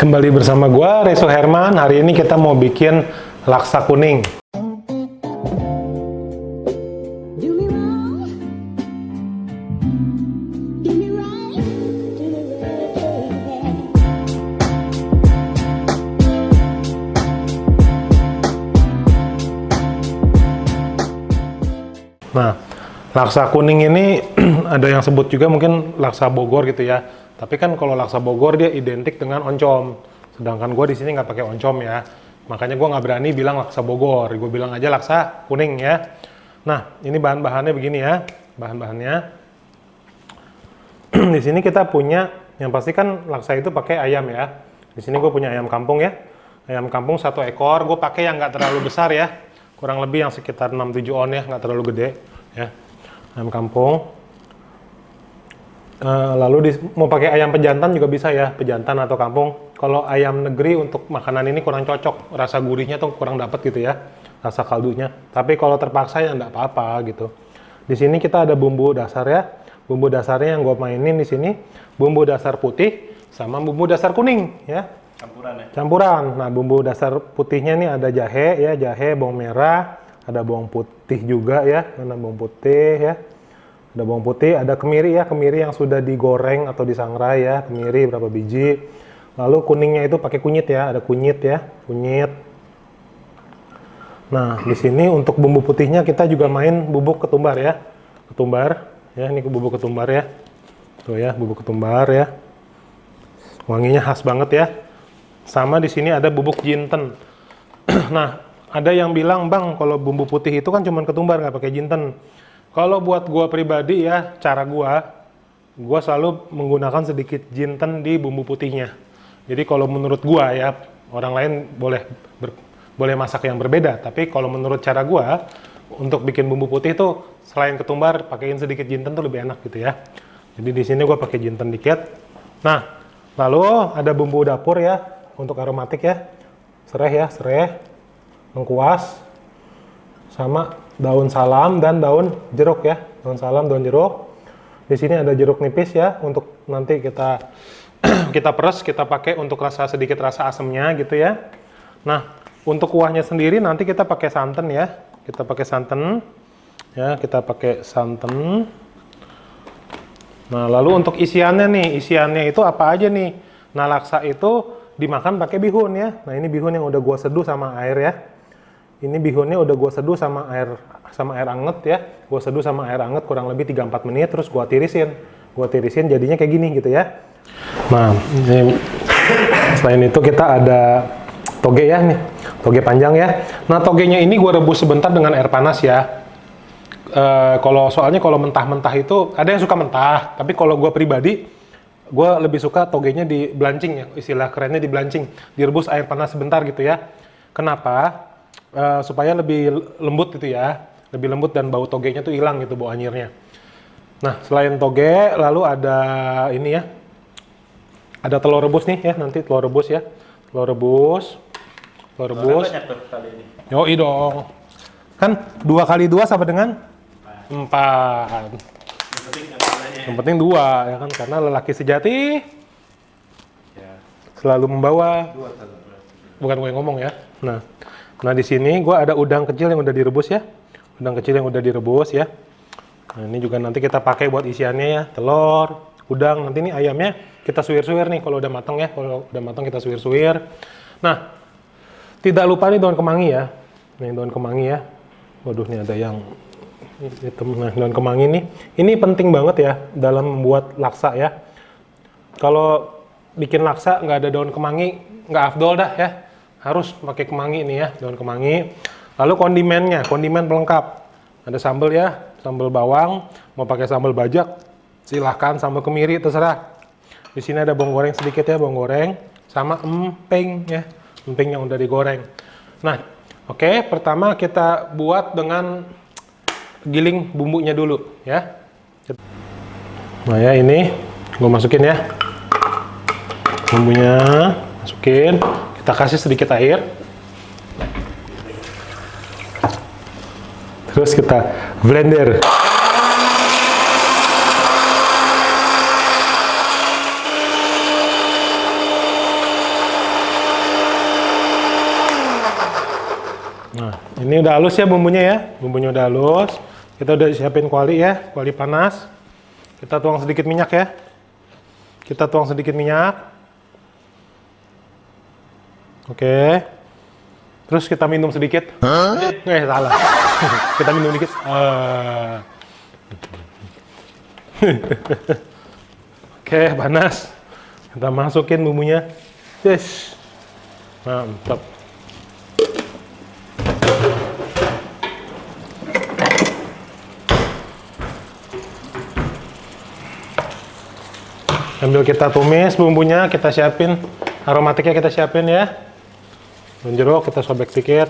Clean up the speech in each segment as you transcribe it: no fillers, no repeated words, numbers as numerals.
Kembali bersama gua Reso Herman. Hari ini kita mau bikin laksa kuning. Nah, laksa kuning ini ada yang sebut juga mungkin laksa Bogor gitu ya. Tapi kan kalau laksa Bogor dia identik dengan oncom. Sedangkan gue di sini nggak pakai oncom ya. Makanya gue nggak berani bilang laksa Bogor. Gue bilang aja laksa kuning ya. Nah, ini bahan-bahannya begini ya. Bahan-bahannya. Di sini kita punya, yang pasti kan laksa itu pakai ayam ya. Di sini gue punya ayam kampung ya. Ayam kampung 1 ekor. Gue pakai yang nggak terlalu besar ya. Kurang lebih yang sekitar 6-7 on ya, nggak terlalu gede ya. Ayam kampung. Lalu mau pakai ayam pejantan juga bisa ya, pejantan atau kampung. Kalau ayam negeri untuk makanan ini kurang cocok, rasa gurihnya tuh kurang dapet gitu ya, rasa kaldunya. Tapi kalau terpaksa ya nggak apa-apa gitu. Di sini kita ada bumbu dasar ya. Bumbu dasarnya yang gue mainin di sini, bumbu dasar putih sama bumbu dasar kuning ya. Campuran ya? Campuran. Nah, bumbu dasar putihnya nih ada jahe ya, jahe, bawang merah, ada bawang putih juga ya, ada bawang putih ya. Ada bawang putih, ada kemiri ya, kemiri yang sudah digoreng atau disangrai ya, kemiri berapa biji. Lalu kuningnya itu pakai kunyit ya, ada kunyit ya, kunyit. Nah, di sini untuk bumbu putihnya kita juga main bubuk ketumbar ya. Ketumbar ya, ini bubuk ketumbar ya. Tuh ya, bubuk ketumbar ya. Wanginya khas banget ya. Sama di sini ada bubuk jinten. Nah, ada yang bilang, "Bang, kalau bumbu putih itu kan cuma ketumbar, nggak pakai jinten." Kalau buat gua pribadi ya, cara gua selalu menggunakan sedikit jinten di bumbu putihnya. Jadi kalau menurut gua ya, orang lain boleh masak yang berbeda. Tapi kalau menurut cara gua, untuk bikin bumbu putih itu selain ketumbar, pakaiin sedikit jinten tuh lebih enak gitu ya. Jadi di sini gua pakai jinten dikit. Nah, lalu ada bumbu dapur ya. Untuk aromatik ya, serai, lengkuas, sama daun salam dan daun jeruk ya, daun salam, daun jeruk. Di sini ada jeruk nipis ya, untuk nanti kita peres, kita pakai untuk sedikit rasa asamnya gitu ya. Nah, untuk kuahnya sendiri nanti kita pakai santan ya, kita pakai santan ya, kita pakai santan. Nah, lalu untuk isiannya itu apa aja nih? Nah, laksa itu dimakan pakai bihun ya. Nah, ini bihun yang udah gua seduh sama air ya. Ini bihunnya udah gua seduh sama air anget ya. Gua seduh sama air anget kurang lebih 3-4 menit, terus gua tirisin. Jadinya kayak gini gitu ya. Nah, ini, selain itu kita ada toge ya nih. Toge panjang ya. Nah, togenya ini gua rebus sebentar dengan air panas ya. Soalnya kalau mentah-mentah itu ada yang suka mentah, tapi kalau gua pribadi gue lebih suka togenya di blanching ya, istilah kerennya di blanching, direbus air panas sebentar gitu ya. Kenapa? Supaya lebih lembut gitu ya, lebih lembut dan bau togenya tuh hilang gitu, bau anyirnya. Nah, selain toge, lalu ada ini ya, ada telur rebus nih ya, nanti telur rebus ya, telur rebus. Banyak tuh kali ini. Yoi dong, kan 2 kali 2 sama dengan 4. Yang penting 2 ya kan, karena lelaki sejati ya selalu membawa. Bukan gue yang ngomong ya. Nah di sini gue ada udang kecil yang udah direbus ya. Nah, ini juga nanti kita pakai buat isiannya ya, telur, udang. Nanti nih ayamnya kita suwir-suwir nih kalau udah matang ya. Kalau udah matang kita suwir-suwir. Nah, tidak lupa nih daun kemangi ya. Nih daun kemangi ya. Waduh, nih ada yang nah, daun kemangi ini penting banget ya dalam membuat laksa ya. Kalau bikin laksa nggak ada daun kemangi nggak afdol dah ya, harus pakai kemangi nih ya, daun kemangi. Lalu kondimen pelengkap, ada sambal ya, sambal bawang, mau pakai sambal bajak silahkan, sambal kemiri terserah. Di sini ada bawang goreng sedikit ya, bawang goreng sama emping ya, emping yang udah digoreng. Nah, oke, pertama kita buat dengan giling bumbunya dulu ya. Nah ya, ini gue masukin ya bumbunya, masukin, kita kasih sedikit air, terus kita blender. Ini udah halus ya bumbunya ya. Bumbunya udah halus. Kita udah siapin kuali ya, kuali panas. Kita tuang sedikit minyak ya. Kita tuang sedikit minyak. Oke. Terus kita minum sedikit. Salah. Kita minum dikit. Oke, panas. Kita masukin bumbunya. Yes. Mantap. Sambil kita tumis bumbunya, kita siapin aromatiknya, kita siapin ya. Daun jeruk kita sobek dikit,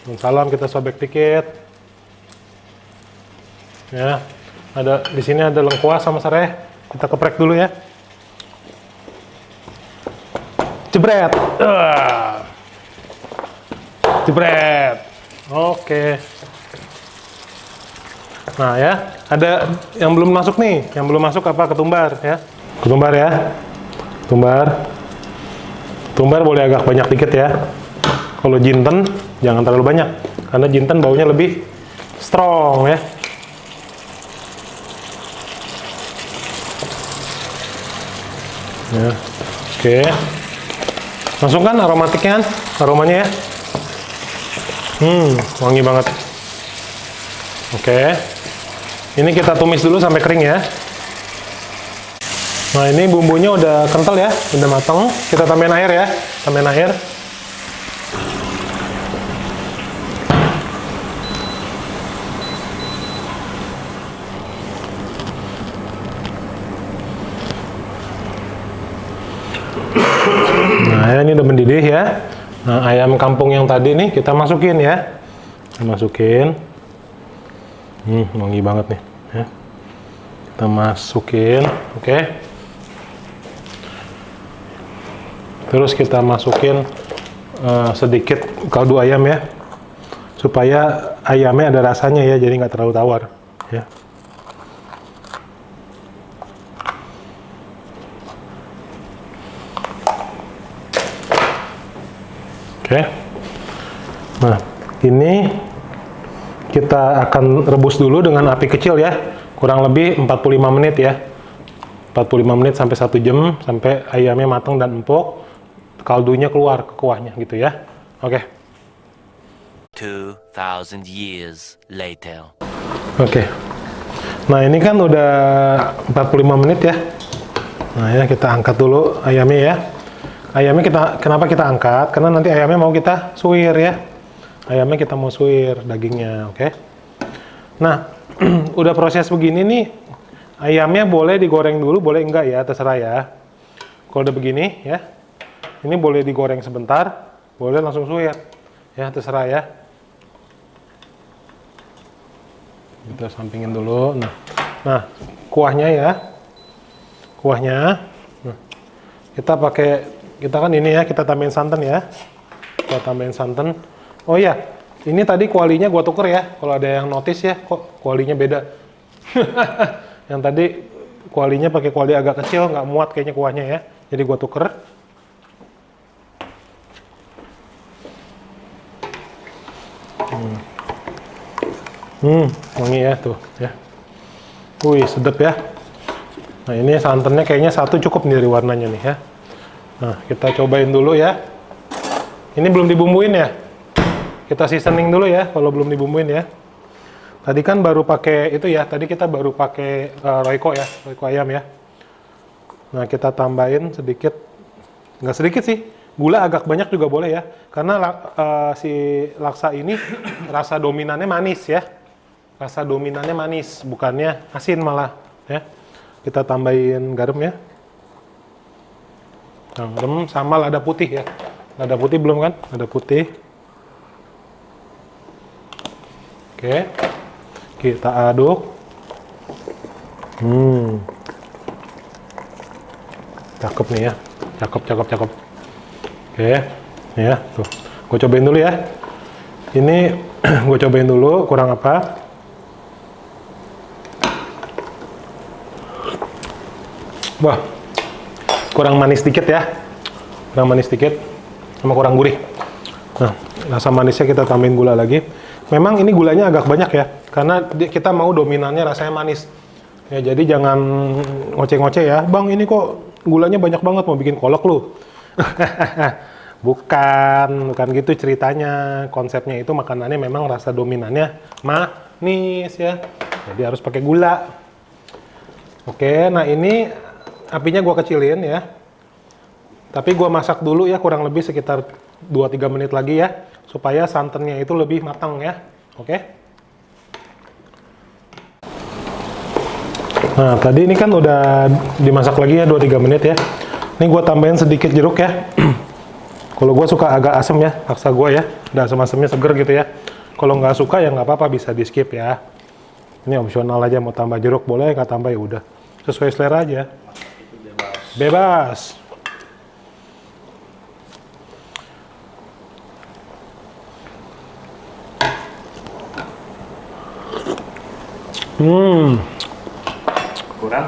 daun salam kita sobek dikit. Ya, ada di sini ada lengkuas sama serai, kita keprek dulu ya. Jebret, jebret. Oke. Nah ya, ada yang belum masuk nih, yang belum masuk apa ketumbar ya. Ketumbar ya, ketumbar boleh agak banyak dikit ya. Kalau jinten jangan terlalu banyak, karena jinten baunya lebih strong ya. Ya, oke. Masukkan aromatiknya, aromanya ya. Wangi banget. Oke. Ini kita tumis dulu sampai kering ya. Nah ini bumbunya udah kental ya, udah matang. Kita tambahin air ya, tambahin air. Nah ini udah mendidih ya. Nah ayam kampung yang tadi nih kita masukin ya. Kita masukin. Wangi banget nih ya. Kita masukin, oke. Terus kita masukin sedikit kaldu ayam ya, supaya ayamnya ada rasanya ya, jadi nggak terlalu tawar ya. Oke. Nah ini kita akan rebus dulu dengan api kecil ya, kurang lebih 45 menit ya. 45 menit sampai 1 jam, sampai ayamnya matang dan empuk, kaldunya keluar ke kuahnya gitu ya. Oke. 2000 years later. Oke. Nah, ini kan udah 45 menit ya. Nah, ya kita angkat dulu ayamnya ya. Ayamnya kenapa kita angkat? Karena nanti ayamnya mau kita suwir ya. Ayamnya kita mau suwir dagingnya, oke. Nah, udah proses begini nih, ayamnya boleh digoreng dulu, boleh enggak ya, terserah ya. Kalau udah begini ya, ini boleh digoreng sebentar, boleh langsung suwir. Ya, terserah ya. Kita sampingin dulu. Nah, kuahnya ya. Kuahnya. Nah, kita kan ini ya, kita tambahin santan ya. Kita tambahin santan. Oh iya, ini tadi kualinya gua tuker ya. Kalau ada yang notice ya, kok kualinya beda. Yang tadi kualinya pakai kuali agak kecil, nggak muat kayaknya kuahnya ya. Jadi gua tuker. Wangi ya tuh ya. Wih, sedap ya. Nah, ini santannya kayaknya satu cukup nih dari warnanya nih ya. Nah, kita cobain dulu ya. Ini belum dibumbuin ya. Kita seasoning dulu ya kalau belum dibumbuin ya. Tadi kan baru pakai itu ya. Tadi kita baru pakai Royco ya, Royco ayam ya. Nah, kita tambahin sedikit. Nggak sedikit sih. Gula agak banyak juga boleh ya. Karena si laksa ini rasa dominannya manis ya. Rasa dominannya manis, bukannya asin malah ya. Kita tambahin garam ya. Garam sama lada putih ya. Lada putih belum kan? Lada putih. Oke. Kita aduk. Cakep nih ya. Cakep. Oke. Ya, tuh. Gue cobain dulu ya. Ini gue cobain dulu kurang apa. Wah, kurang manis dikit ya, kurang manis dikit, sama kurang gurih. Nah, Rasa manisnya kita tambahin gula lagi. Memang ini gulanya agak banyak ya, karena kita mau dominannya rasanya manis. Ya, jadi jangan ngoceh-ngoceh ya. Bang, ini kok gulanya banyak banget, mau bikin kolak lu. bukan gitu ceritanya. Konsepnya itu makanannya memang rasa dominannya manis ya. Jadi harus pakai gula. Oke, nah ini apinya gua kecilin ya. Tapi gua masak dulu ya, kurang lebih sekitar 2-3 menit lagi ya, supaya santannya itu lebih matang ya. Oke. Nah, tadi ini kan udah dimasak lagi ya 2-3 menit ya. Ini gua tambahin sedikit jeruk ya. Kalau gua suka agak asam ya, paksa gua ya. Udah asam-asamnya seger gitu ya. Kalau nggak suka ya nggak apa-apa, bisa di skip ya. Ini opsional aja, mau tambah jeruk boleh, nggak tambah ya udah. Sesuai selera aja. Bebas. Kurang?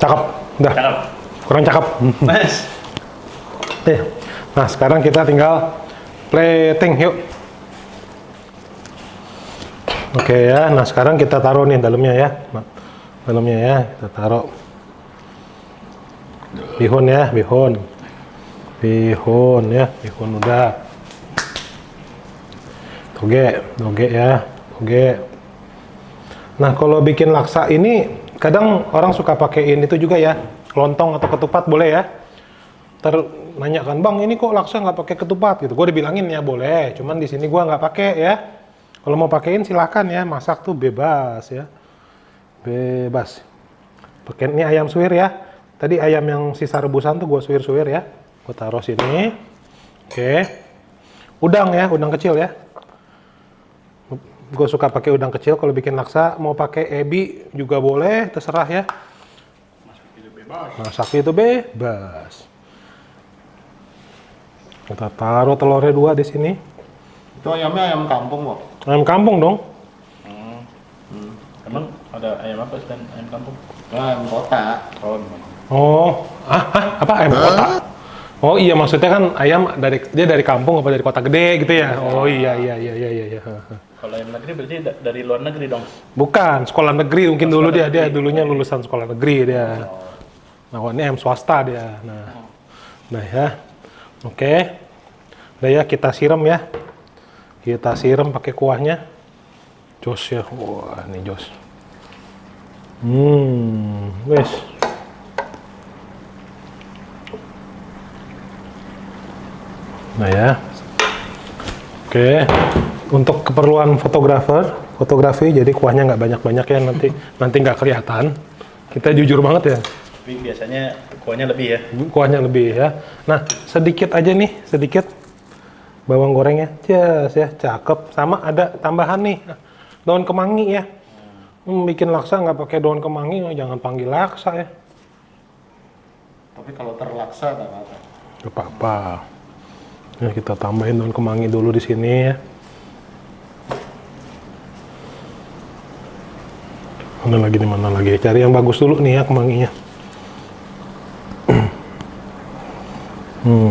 Cakep. Udah. Cakep. Kurang cakep. Nice. Nah, sekarang kita tinggal plating, yuk. Oke ya, nah sekarang kita taruh nih dalamnya ya. Dalamnya ya, kita taruh. Bihun ya, bihun. Bihun ya, bihun udah. Toge ya, toge. Nah, kalau bikin laksa ini, kadang orang suka pakein itu juga ya. Lontong atau ketupat boleh ya. Nanya kan, bang ini kok laksa nggak pakai ketupat gitu. Gue dibilangin ya boleh, cuman di sini gue nggak pakai ya. Kalau mau pakein silahkan ya, masak tuh bebas ya, bebas. Pakai ini ayam suwir ya. Tadi ayam yang sisa rebusan tuh gue suwir-suwir ya. Gue taruh sini. Oke. Udang ya, udang kecil ya. Gue suka pakai udang kecil kalau bikin laksa. Mau pakai ebi juga boleh, terserah ya. Masak itu bebas. Kita taruh telurnya 2 di sini. Itu ayamnya ayam kampung kok. Ayam kampung dong. Emang ada ayam apa selain ayam kampung? Ayam kota. Oh, apa ayam kota? Oh iya, maksudnya kan ayam dari kampung apa dari kota gede gitu ya? Oh iya. Kalau ayam negeri berarti dari luar negeri dong? Bukan, sekolah negeri mungkin dulu dia dulunya lulusan sekolah negeri dia. Nah, ini ayam swasta dia. Nah ya, oke. Udah ya, kita siram ya. Kita siram pakai kuahnya. Jos ya, wah ini jos. Wes. Nah ya, oke. Untuk keperluan fotografi, jadi kuahnya nggak banyak-banyak ya, nanti nggak kelihatan. Kita jujur banget ya. Tapi biasanya kuahnya lebih ya? Kuahnya lebih ya. Nah, sedikit aja nih, sedikit bawang gorengnya. Yes, ya, cakep. Sama ada tambahan nih, daun kemangi ya. Bikin laksa nggak pakai daun kemangi, jangan panggil laksa ya. Tapi kalau terlaksa nggak apa-apa. Nggak apa-apa. Ya, kita tambahin daun kemangi dulu di sini ya. Mana lagi? Cari yang bagus dulu nih ya kemanginya.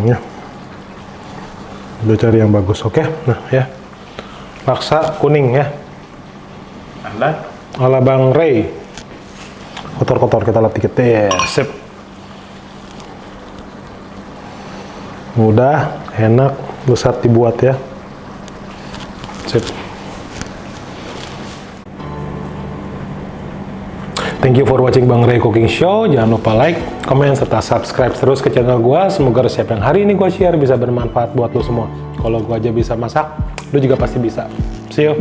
Ya. Udah cari yang bagus, oke? Nah ya, laksa kuning ya. Ala Bang Ray. Kotor-kotor kita lap dikit deh, sip. Mudah, enak, lezat dibuat ya. Sip. Thank you for watching Bang Ray Cooking Show. Jangan lupa like, komen, serta subscribe terus ke channel gua. Semoga resep yang hari ini gua share bisa bermanfaat buat lo semua. Kalau gua aja bisa masak, lo juga pasti bisa. See you.